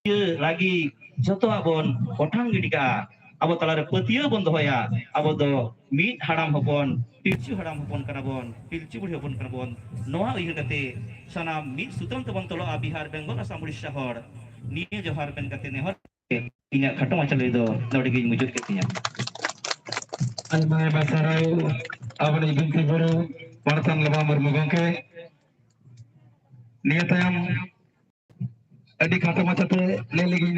lagi joto abon otang gidika abo talare patiya bon dohoya abo do mid haram hopon pilchu haram hopon kanabon pilchu budi hopon kanabon noa uyu kate sana mid sutram tebon tolo Bihar Benggol Asam Uड़ीसा hor niye johar pen kate nehor inya khato macam itu nodi gi mujud ketinya almai basarau abani binti guru Martan Lama Murmu gongke niya tayam adi khato macate lelegi